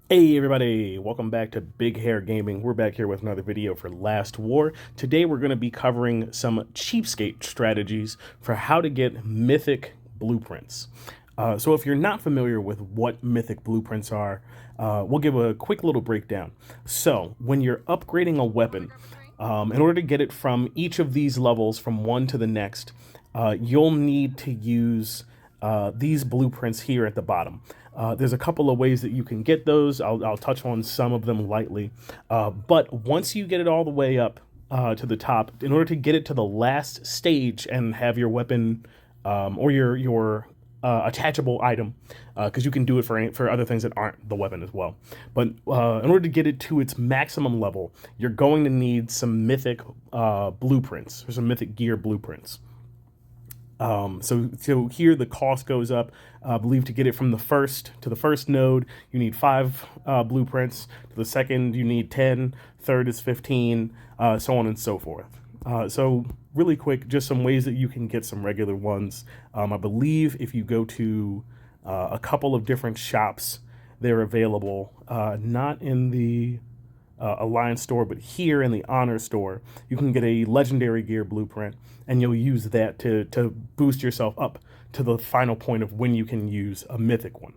Hey everybody, welcome back to Big Hair Gaming. We're back here with another video for Last War. Today we're going to be covering some cheapskate strategies for how to get mythic blueprints. So if you're not familiar with what mythic blueprints are, we'll give a quick little breakdown. So when you're upgrading a weapon, in order to get it from each of these levels from one to the next, you'll need to use these blueprints here at the bottom. There's a couple of ways that you can get those. I'll touch on some of them lightly. But once you get it all the way up to the top, in order to get it to the last stage and have your weapon or your attachable item, because you can do it for other things that aren't the weapon as well. But in order to get it to its maximum level, you're going to need some mythic blueprints or some mythic gear blueprints. So here the cost goes up. I believe to get it from the first to the first node, you need 5 blueprints. To the second, you need 10. Third is 15, so on and so forth. So really quick, just some ways that you can get some regular ones. I believe if you go to a couple of different shops, they're available. Not in the Alliance store, but here in the Honor store, you can get a legendary gear blueprint, and you'll use that to boost yourself up to the final point of when you can use a mythic one.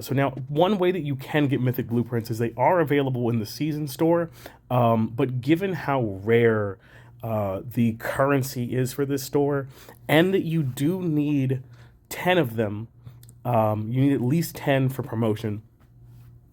So now, one way that you can get mythic blueprints is they are available in the season store, but given how rare the currency is for this store, and that you do need 10 of them, you need at least 10 for promotion.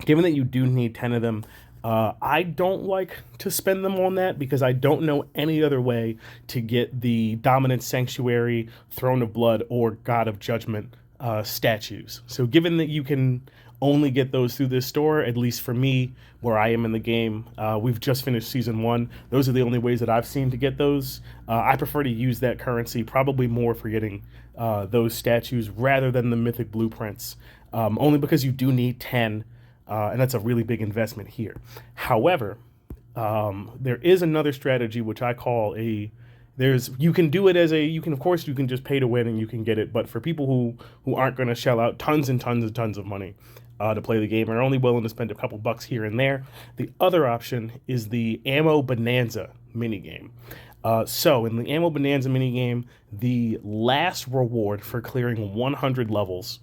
Given that you do need 10 of them, I don't like to spend them on that because I don't know any other way to get the Dominant Sanctuary, Throne of Blood, or God of Judgment statues. So given that you can only get those through this store, at least for me, where I am in the game, we've just finished Season 1. Those are the only ways that I've seen to get those. I prefer to use that currency probably more for getting those statues rather than the Mythic Blueprints, only because you do need 10, and that's a really big investment here. However, there is another strategy which I call you can do it as you can, of course, you can just pay to win and you can get it. But for people who aren't going to shell out tons and tons and tons of money to play the game and are only willing to spend a couple bucks here and there, the other option is the Ammo Bonanza minigame. So in the Ammo Bonanza minigame, the last reward for clearing 100 levels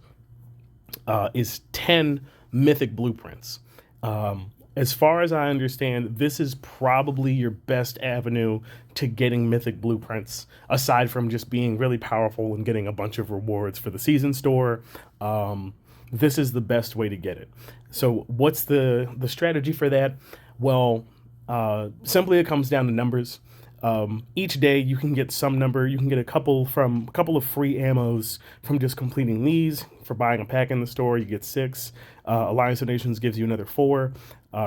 is 10 mythic blueprints. As far as I understand, this is probably your best avenue to getting mythic blueprints, aside from just being really powerful and getting a bunch of rewards for the season store. This is the best way to get it. So what's the strategy for that? Well, simply it comes down to numbers. Each day you can get some number. You can get a couple of free ammos from just completing these. For buying a pack in the store, you get 6. Alliance Donations gives you another 4.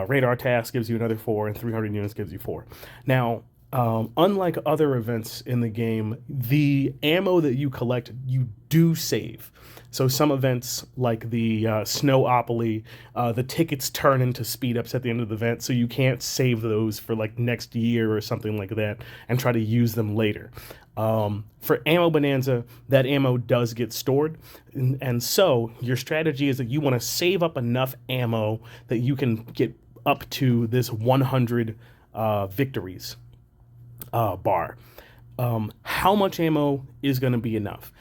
Radar Task gives you another 4, and 300 units gives you 4. Now, unlike other events in the game, the ammo that you collect, you do save. So some events like the Snowopoly, the tickets turn into speed ups at the end of the event, so you can't save those for like next year or something like that and try to use them later. For Ammo Bonanza, that ammo does get stored, and so your strategy is that you want to save up enough ammo that you can get up to this 100 victories bar. How much ammo is going to be enough?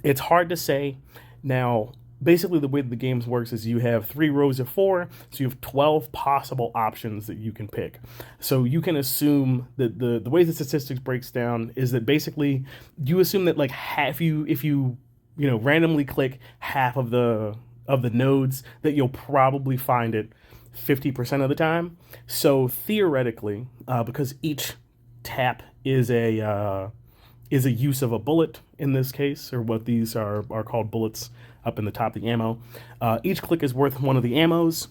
It's hard to say. Now, basically, the way the game works is you have 3 rows of 4, so you have 12 possible options that you can pick. So you can assume that the way the statistics breaks down is that basically you assume that like if you randomly click half of the nodes, that you'll probably find it 50% of the time. So theoretically, because each tap is a use of a bullet in this case, or what these are called bullets up in the top of the ammo. Each click is worth one of the ammos,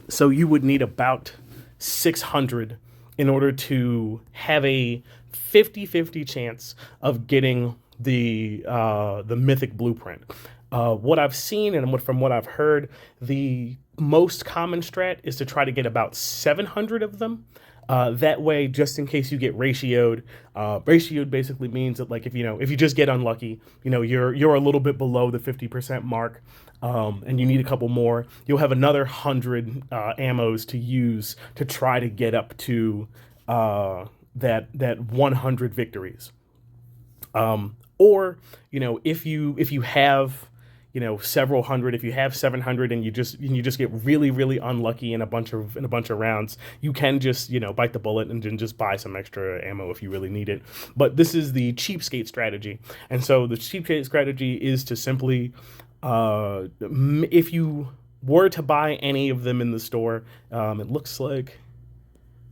so you would need about 600 in order to have a 50-50 chance of getting the mythic blueprint. What I've seen and from what I've heard, the most common strat is to try to get about 700 of them. That way, just in case you get ratioed, ratioed basically means that, like, if you just get unlucky, you're a little bit below the 50% mark, and you need a couple more, you'll have another 100 ammos to use to try to get up to that 100 victories. Or if you have several hundred, if you have 700 and you just get really unlucky in a bunch of rounds, you can just bite the bullet and then just buy some extra ammo if you really need it. But this is the cheapskate strategy, and so the cheapskate strategy is to simply, if you were to buy any of them in the store, it looks like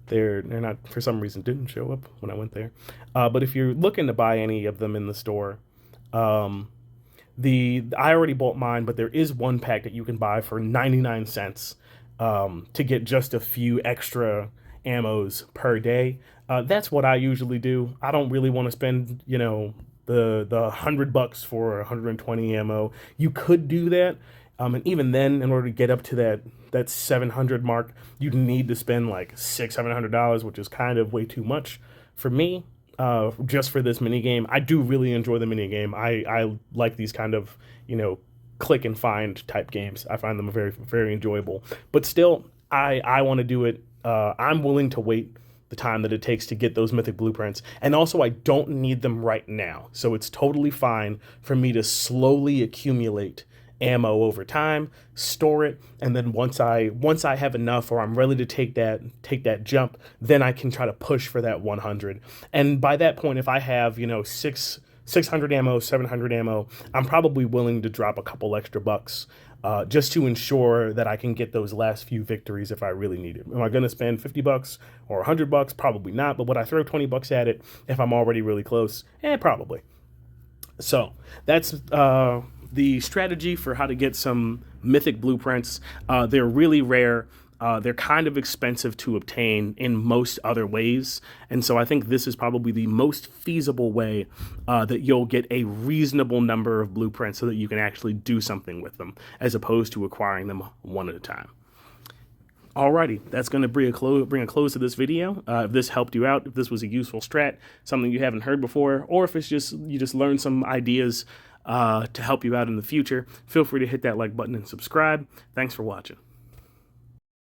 they're not, for some reason, didn't show up when I went there. But if you're looking to buy any of them in the store, I already bought mine, but there is one pack that you can buy for 99 cents to get just a few extra ammos per day. That's what I usually do. I don't really want to spend the $100 for 120 ammo. You could do that. And even then, in order to get up to that 700 mark, you'd need to spend like $600-700, which is kind of way too much for me. Just for this mini game, I do really enjoy the mini game. I like these kind of click and find type games. I find them very very enjoyable. But still, I want to do it. I'm willing to wait the time that it takes to get those mythic blueprints, and also I don't need them right now, so it's totally fine for me to slowly accumulate ammo over time, store it, and then once I have enough, or I'm ready to take that jump, then I can try to push for that 100. And by that point, if I have 600 ammo, 700 ammo, I'm probably willing to drop a couple extra bucks just to ensure that I can get those last few victories if I really need it. Am I going to spend $50 or $100? Probably not. But would I throw $20 at it if I'm already really close? Probably. So that's the strategy for how to get some mythic blueprints. They're really rare. They're kind of expensive to obtain in most other ways. And so I think this is probably the most feasible way that you'll get a reasonable number of blueprints so that you can actually do something with them, as opposed to acquiring them one at a time. Alrighty, that's going to bring a close to this video. If this helped you out, if this was a useful strat, something you haven't heard before, or if it's just you just learned some ideas to help you out in the future, feel free to hit that like button and subscribe. Thanks for watching.